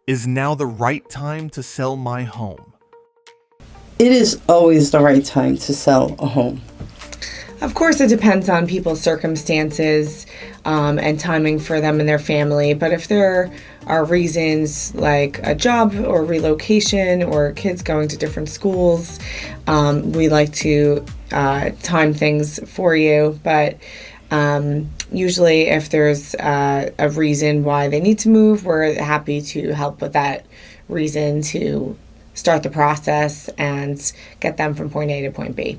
Is now the right time to sell my home? It is always the right time to sell a home. Of course, it depends on people's circumstances and timing for them and their family. But if there are reasons like a job or relocation or kids going to different schools, we like to time things for you. But usually if there's a reason why they need to move, we're happy to help with that reason to start the process and get them from point A to point B.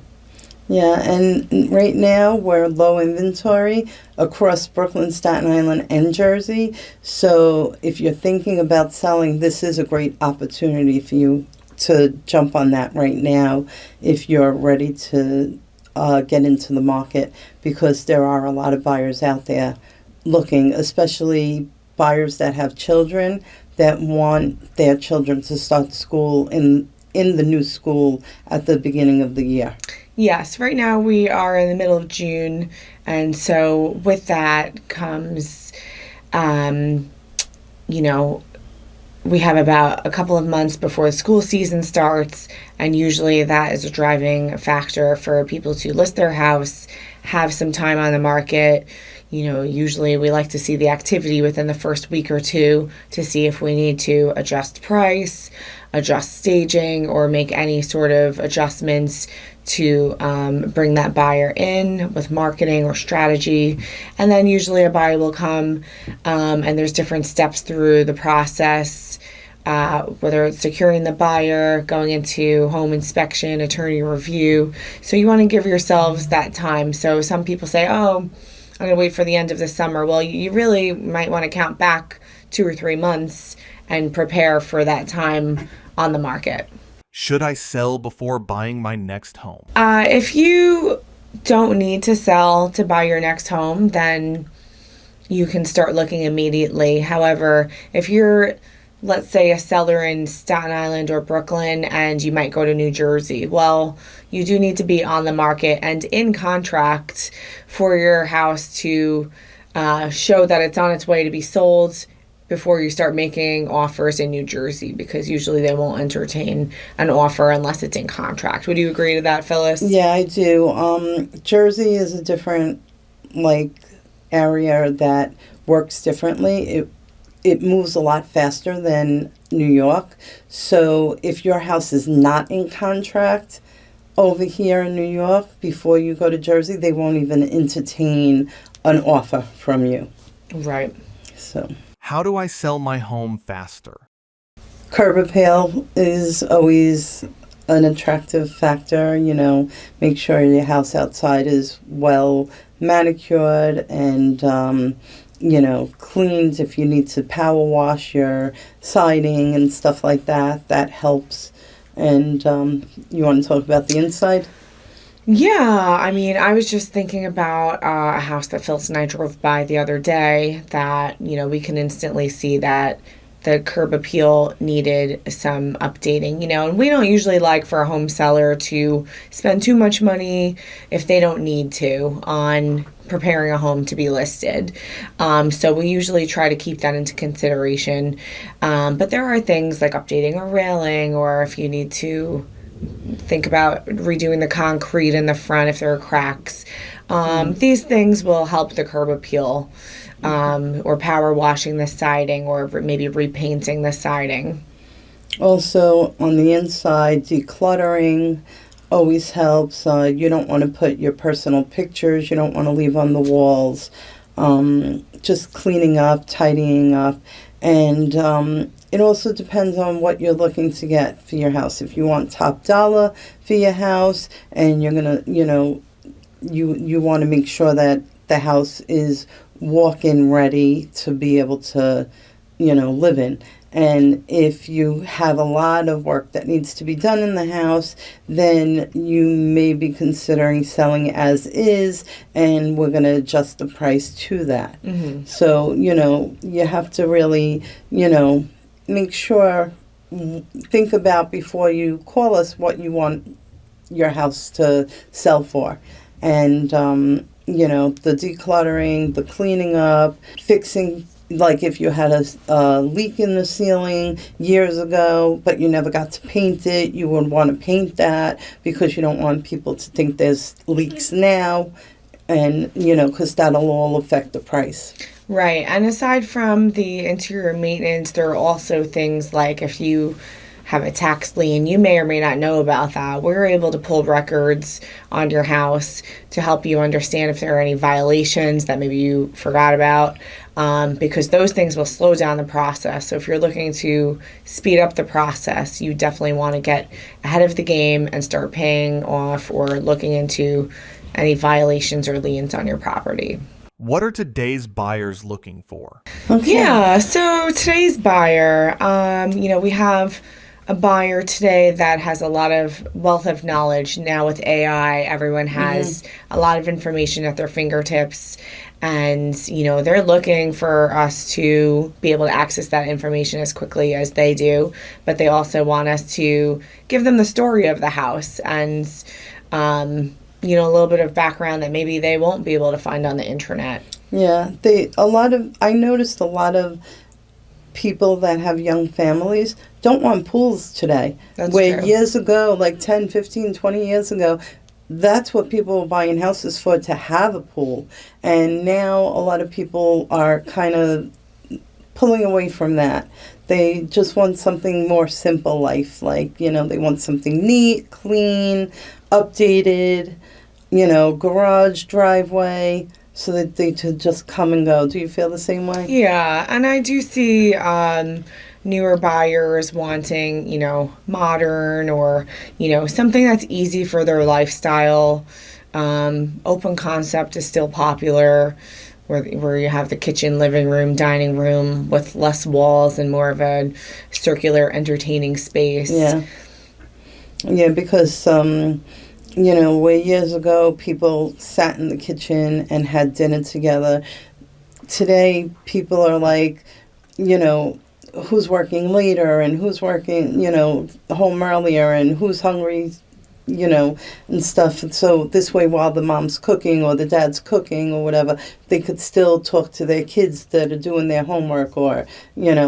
Yeah, and right now we're low inventory across Brooklyn, Staten Island, and Jersey. So if you're thinking about selling, this is a great opportunity for you to jump on that right now if you're ready to get into the market, because there are a lot of buyers out there looking, especially buyers that have children that want their children to start school in the new school at the beginning of the year. Yes, right now we are in the middle of June, and so with that comes, we have about a couple of months before the school season starts, and usually that is a driving factor for people to list their house, have some time on the market. Usually we like to see the activity within the first week or two to see if we need to adjust price, adjust staging, or make any sort of adjustments to bring that buyer in with marketing or strategy. And then usually a buyer will come and there's different steps through the process, whether it's securing the buyer, going into home inspection, attorney review. So you want to give yourselves that time. So some people say, oh, I'm going to wait for the end of the summer. Well, you really might want to count back 2 or 3 months and prepare for that time on the market. Should I sell before buying my next home? If you don't need to sell to buy your next home, then you can start looking immediately. However, if you're, let's say, a seller in Staten Island or Brooklyn and you might go to New Jersey, well, you do need to be on the market and in contract for your house to show that it's on its way to be sold before you start making offers in New Jersey, because usually they won't entertain an offer unless it's in contract. Would you agree to that, Phyllis? Yeah, I do. Jersey is a different area that works differently. It moves a lot faster than New York. So if your house is not in contract over here in New York before you go to Jersey, they won't even entertain an offer from you. Right. So how do I sell my home faster? Curb appeal is always an attractive factor. Make sure your house outside is well manicured and cleaned. If you need to power wash your siding and stuff like that, that helps. And you want to talk about the inside? Yeah, I was just thinking about a house that Phyllis and I drove by the other day that, we can instantly see that the curb appeal needed some updating, and we don't usually like for a home seller to spend too much money if they don't need to on preparing a home to be listed. So we usually try to keep that into consideration. But there are things like updating a railing, or if you need to think about redoing the concrete in the front if there are cracks. These things will help the curb appeal, or power washing the siding, or maybe repainting the siding. Also, on the inside, decluttering always helps. You don't want to put your personal pictures, you don't want to leave on the walls. Just cleaning up, tidying up. And it also depends on what you're looking to get for your house. If you want top dollar for your house and you're going to, you want to make sure that the house is walk-in ready to be able to, live in. And if you have a lot of work that needs to be done in the house, then you may be considering selling as is, and we're going to adjust the price to that. Mm-hmm. So, you have to really, make sure, think about before you call us what you want your house to sell for. And, the decluttering, the cleaning up, fixing like if you had a leak in the ceiling years ago, but you never got to paint it, you would want to paint that because you don't want people to think there's leaks now, and, because that'll all affect the price. Right. And aside from the interior maintenance, there are also things like if you have a tax lien, you may or may not know about that. We're able to pull records on your house to help you understand if there are any violations that maybe you forgot about, because those things will slow down the process. So if you're looking to speed up the process, you definitely want to get ahead of the game and start paying off or looking into any violations or liens on your property. What are today's buyers looking for? Okay. Yeah, so today's buyer, we have a buyer today that has a lot of wealth of knowledge. Now with AI, everyone has a lot of information at their fingertips, and they're looking for us to be able to access that information as quickly as they do, but they also want us to give them the story of the house and a little bit of background that maybe they won't be able to find on the internet. Yeah, I noticed a lot of people that have young families don't want pools today. That's where true. Years ago, like 10, 15, 20 years ago, that's what people were buying houses for, to have a pool. And now a lot of people are kind of pulling away from that. They just want something more simple life. Like, they want something neat, clean, updated, garage, driveway, so that they could just come and go. Do you feel the same way? Yeah, and I do see newer buyers wanting, modern or, something that's easy for their lifestyle. Open concept is still popular, where you have the kitchen, living room, dining room with less walls and more of a circular entertaining space. Yeah. Yeah, because, where years ago people sat in the kitchen and had dinner together, today people are like, who's working later and who's working, home earlier and who's hungry, and stuff. And so this way, while the mom's cooking or the dad's cooking or whatever, they could still talk to their kids that are doing their homework or,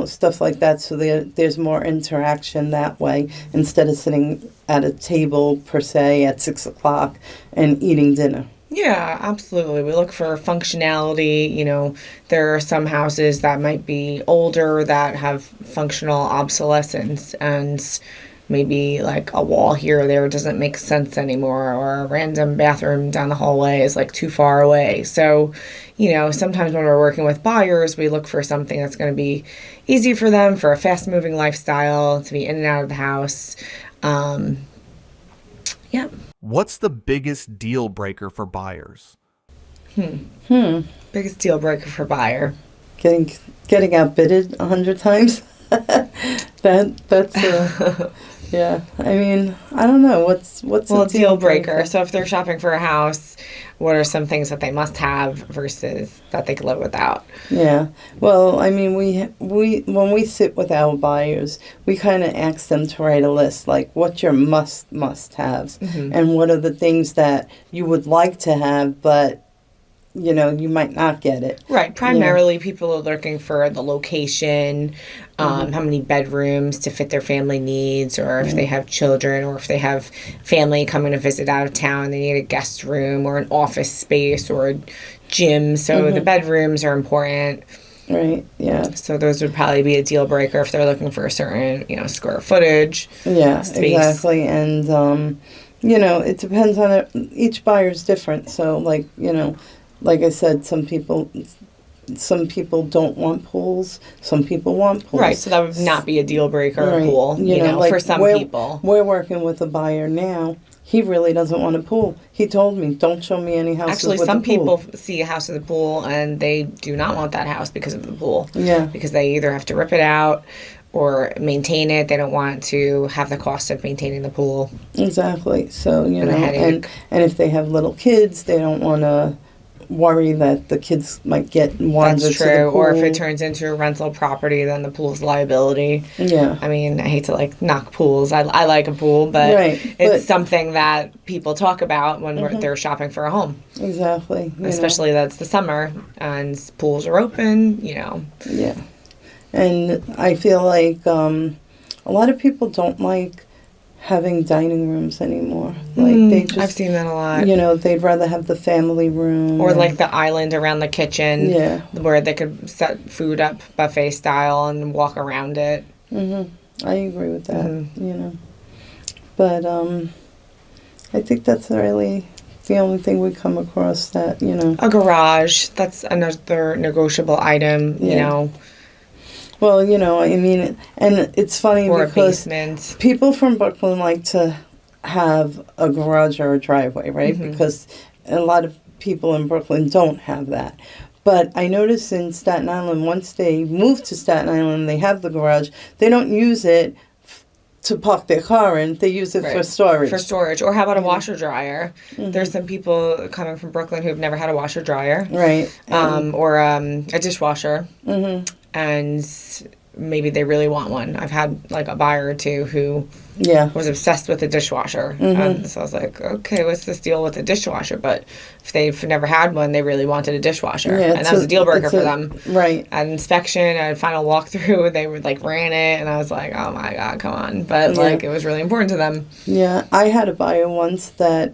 stuff like that. So there's more interaction that way instead of sitting at a table, per se, at 6 o'clock and eating dinner. Yeah, absolutely. We look for functionality. There are some houses that might be older that have functional obsolescence, and maybe like a wall here or there doesn't make sense anymore, or a random bathroom down the hallway is like too far away. So, sometimes when we're working with buyers, we look for something that's going to be easy for them, for a fast-moving lifestyle, to be in and out of the house. Yeah. What's the biggest deal breaker for buyers? Biggest deal breaker for buyer. Getting outbidded 100 times. That's yeah. I mean, I don't know what's a deal breaker. So if they're shopping for a house, what are some things that they must have versus that they could live without? Yeah. Well, I mean, we when we sit with our buyers, we kind of ask them to write a list, like what's your must-haves, and what are the things that you would like to have, but you might not get it. Right. Primarily, people are looking for the location, how many bedrooms to fit their family needs, or if they have children, or if they have family coming to visit out of town, they need a guest room or an office space or a gym. So the bedrooms are important. Right, yeah. So those would probably be a deal breaker if they're looking for a certain, square footage. Yeah, space. Exactly. And, it depends on it. Each buyer's different. So, like I said, some people don't want pools. Some people want pools. Right, so that would not be a deal breaker, right. pool, like for some people. We're working with a buyer now. He really doesn't want a pool. He told me, don't show me any houses Actually, with some a pool. people see a house with a pool and they do not want that house because of the pool. Yeah. Because they either have to rip it out or maintain it. They don't want to have the cost of maintaining the pool. Exactly. So, And a headache. and if they have little kids, they don't want to worry that the kids might get and wander That's to the true. pool. Or if it turns into a rental property, then the pool's liability. Yeah. I mean, I hate to like knock pools. I like a pool, but Right, it's something that people talk about when Mm-hmm. they're shopping for a home. Exactly. Especially that's the summer and pools are open, Yeah. And I feel like a lot of people don't like having dining rooms anymore. Like they just, I've seen that a lot. They'd rather have the family room. Or and- like the island around the kitchen, Yeah. where they could set food up buffet style and walk around it. I agree with that, But I think that's really the only thing we come across that, A garage, that's another negotiable item, Yeah. Well, I mean, and it's funny or a because basement. people from Brooklyn like to have a garage or a driveway, right? Mm-hmm. Because a lot of people in Brooklyn don't have that. But I noticed in Staten Island, once they move to Staten Island, they have the garage. They don't use it to park their car in. They use it for storage. For storage. Or how about a washer dryer? There's some people coming from Brooklyn who've never had a washer dryer. Right. Or a dishwasher. And maybe they really want one. I've had like a buyer or two who was obsessed with the dishwasher. So I was like, okay, what's this deal with the dishwasher? But if they've never had one, they really wanted a dishwasher. Yeah, and that was a deal breaker for them. Right. At inspection, at final walkthrough, they would like ran it, and I was like, oh my God, come on. But like, it was really important to them. Yeah, I had a buyer once that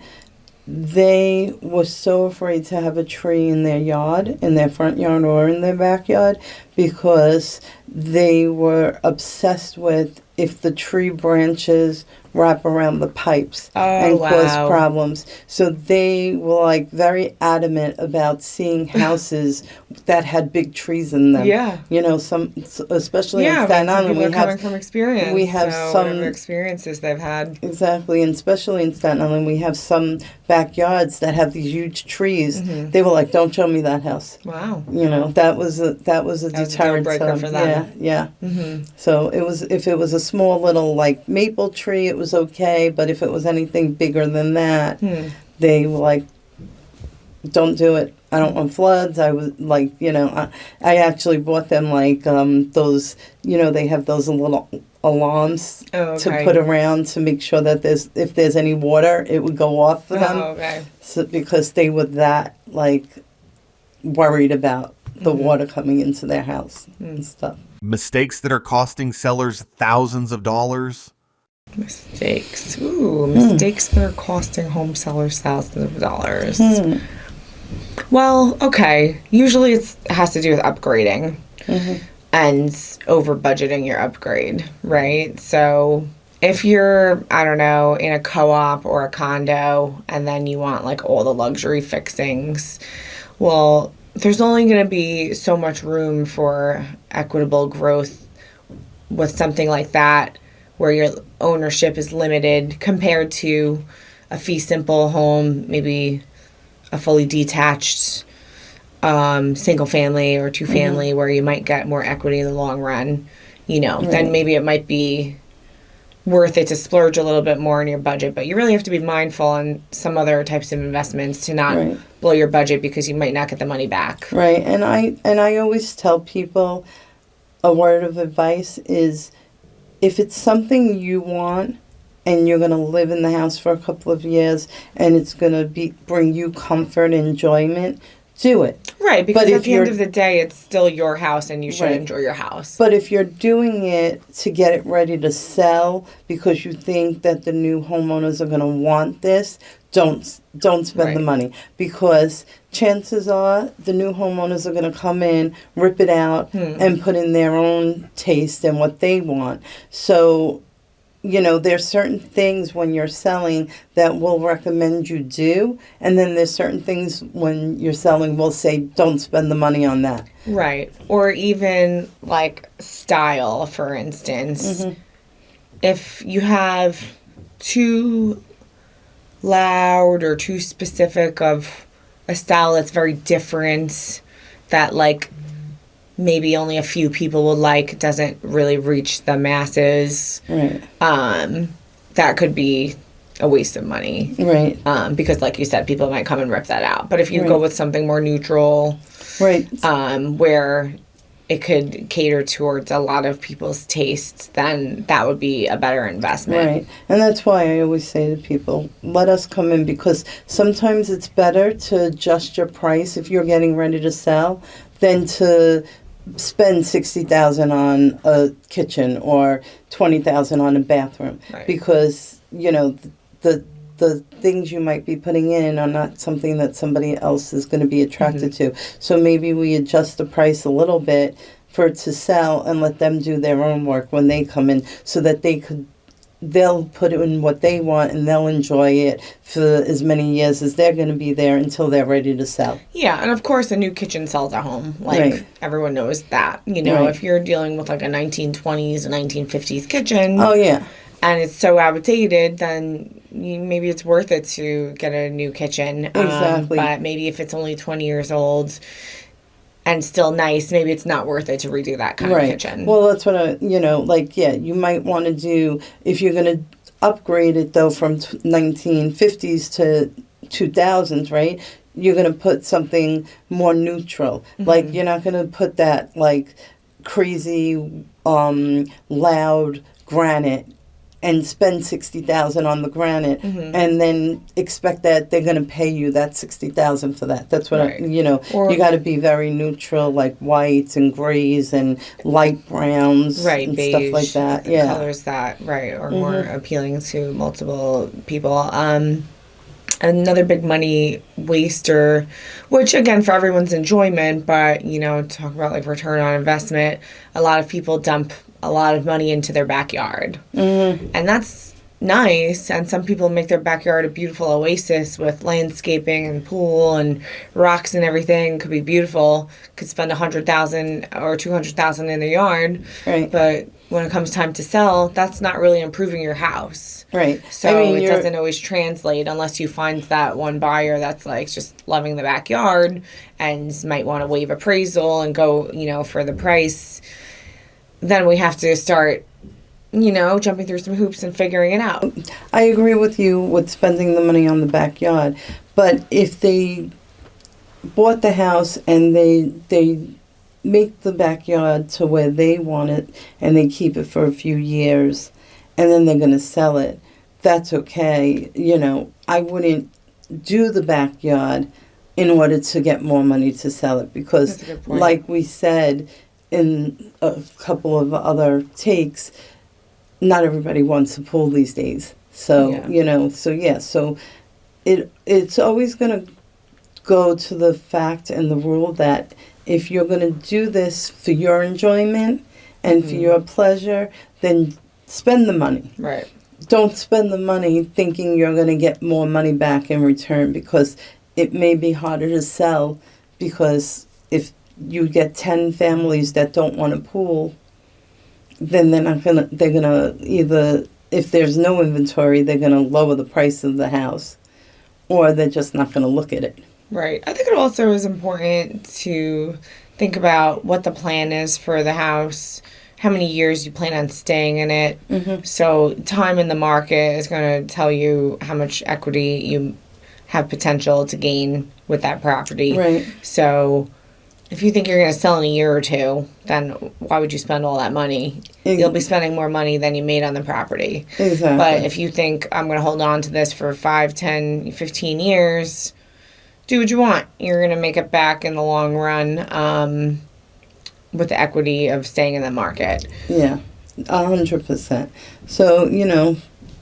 they were so afraid to have a tree in their yard, in their front yard or in their backyard, because they were obsessed with if the tree branches wrap around the pipes and cause problems. So they were like very adamant about seeing houses that had big trees in them. Yeah. Some, especially in Staten Island, we have coming from experience. we have some whatever experiences they've had. Exactly, and especially in Staten Island, we have some backyards that have these huge trees. They were like, "Don't show me that house." Wow. That was a deterrent deal breaker for them. Yeah. So it was, if it was a small little like maple tree, it was okay, but if it was anything bigger than that, they were like, "Don't do it. I don't want floods." I was like, I actually bought them like those, they have those little alarms to put around to make sure that if there's any water, it would go off for them. Okay. So, because they were that like worried about the water coming into their house and stuff. Mistakes that are costing sellers thousands of dollars. Mistakes. Ooh, mistakes that are costing home sellers thousands of dollars. Well, okay. Usually it has to do with upgrading and over budgeting your upgrade, right? So if you're, I don't know, in a co-op or a condo and then you want like all the luxury fixings, well, there's only going to be so much room for equitable growth with something like that, where your ownership is limited compared to a fee simple home, maybe a fully detached single family or two family where you might get more equity in the long run, then maybe it might be worth it to splurge a little bit more in your budget. But you really have to be mindful on some other types of investments to not blow your budget because you might not get the money back. Right. And I always tell people, a word of advice is, if it's something you want and you're going to live in the house for a couple of years and it's going to bring you comfort and enjoyment, do it. Right, because at the end of the day, it's still your house and you should enjoy your house. But if you're doing it to get it ready to sell because you think that the new homeowners are going to want this, don't spend the money, because chances are the new homeowners are going to come in, rip it out, and put in their own taste and what they want. So, there's certain things when you're selling that we'll recommend you do, and then there's certain things when you're selling we'll say don't spend the money on that. Right. Or even like style, for instance. If you have too loud or too specific of a style that's very different, that like maybe only a few people will like, doesn't really reach the masses. Right. That could be a waste of money. Right. Because like you said, people might come and rip that out. But if you go with something more neutral, right, where it could cater towards a lot of people's tastes, then that would be a better investment. Right. And that's why I always say to people, let us come in, because sometimes it's better to adjust your price if you're getting ready to sell than to spend $60,000 on a kitchen or $20,000 on a bathroom. Right. Because, you know, the things you might be putting in are not something that somebody else is going to be attracted to. So maybe we adjust the price a little bit for it to sell and let them do their own work when they come in, so that they'll put in what they want and they'll enjoy it for as many years as they're going to be there until they're ready to sell. Yeah, and of course a new kitchen sells at home. Like, everyone knows that. You know, if you're dealing with like a 1920s, a 1950s kitchen. Oh, yeah. And it's so outdated, then maybe it's worth it to get a new kitchen. Exactly. But maybe if it's only 20 years old and still nice, maybe it's not worth it to redo that kind of kitchen. Well, that's what you might want to do if you're going to upgrade it, though, from 1950s to 2000s, right? You're going to put something more neutral. Like, you're not going to put that, like, crazy, loud granite and spend $60,000 on the granite, and then expect that they're going to pay you that $60,000 for that. That's what you got to be very neutral, like whites and grays and light browns, and beige, stuff like that. Yeah, colors that are more appealing to multiple people. Another big money waster, which again for everyone's enjoyment, but talk about like return on investment. A lot of people dump a lot of money into their backyard, and that's nice. And some people make their backyard a beautiful oasis with landscaping and pool and rocks and everything. Could be beautiful. Could spend $100,000 or $200,000 in their yard, right? But when it comes time to sell, that's not really improving your house. Right. So it doesn't always translate unless you find that one buyer that's like just loving the backyard and might want to waive appraisal and go, for the price. Then we have to start, jumping through some hoops and figuring it out. I agree with you with spending the money on the backyard. But if they bought the house and they make the backyard to where they want it and they keep it for a few years and then they're going to sell it, that's okay. I wouldn't do the backyard in order to get more money to sell it, because like we said in a couple of other takes, not everybody wants a pool these days. So, so it's always going to go to the fact and the rule that if you're going to do this for your enjoyment and for your pleasure, then spend the money. Right. Don't spend the money thinking you're going to get more money back in return, because it may be harder to sell, because if you get 10 families that don't want a pool, then they're going to either, if there's no inventory, they're going to lower the price of the house, or they're just not going to look at it. Right. I think it also is important to think about what the plan is for the house, how many years you plan on staying in it. So time in the market is going to tell you how much equity you have potential to gain with that property. Right. So if you think you're going to sell in a year or two, then why would you spend all that money? You'll be spending more money than you made on the property. Exactly. But if you think I'm going to hold on to this for 5, 10, 15 years, do what you want. You're going to make it back in the long run with the equity of staying in the market. Yeah, 100%. So,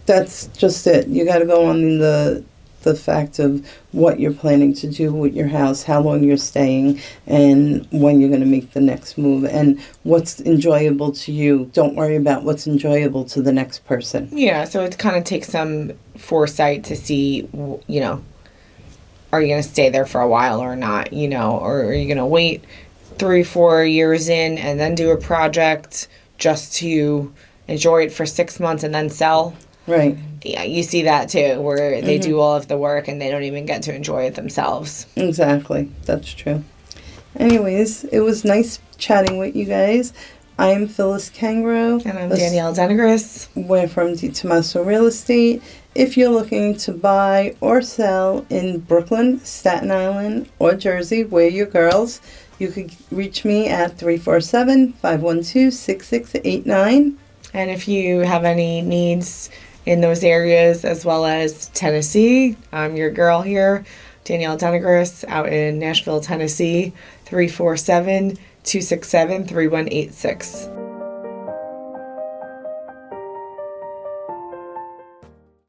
that's just it. You got to go on the fact of what you're planning to do with your house, how long you're staying, and when you're going to make the next move, and what's enjoyable to you. Don't worry about what's enjoyable to the next person. Yeah, so it kind of takes some foresight to see, are you going to stay there for a while or not, or are you going to wait 3-4 years in and then do a project just to enjoy it for 6 months and then sell? Right. Yeah, you see that too, where they do all of the work and they don't even get to enjoy it themselves. Exactly. That's true. Anyways, it was nice chatting with you guys. I am Phyllis Kangro. And I'm Danielle I. We're from Di Tommaso Real Estate. If you're looking to buy or sell in Brooklyn, Staten Island, or Jersey, we're your girls. You could reach me at 347-512-6689. And if you have any needs in those areas as well as Tennessee, I'm your girl here, Danielle Denegris, out in Nashville, Tennessee, 347-267-3186.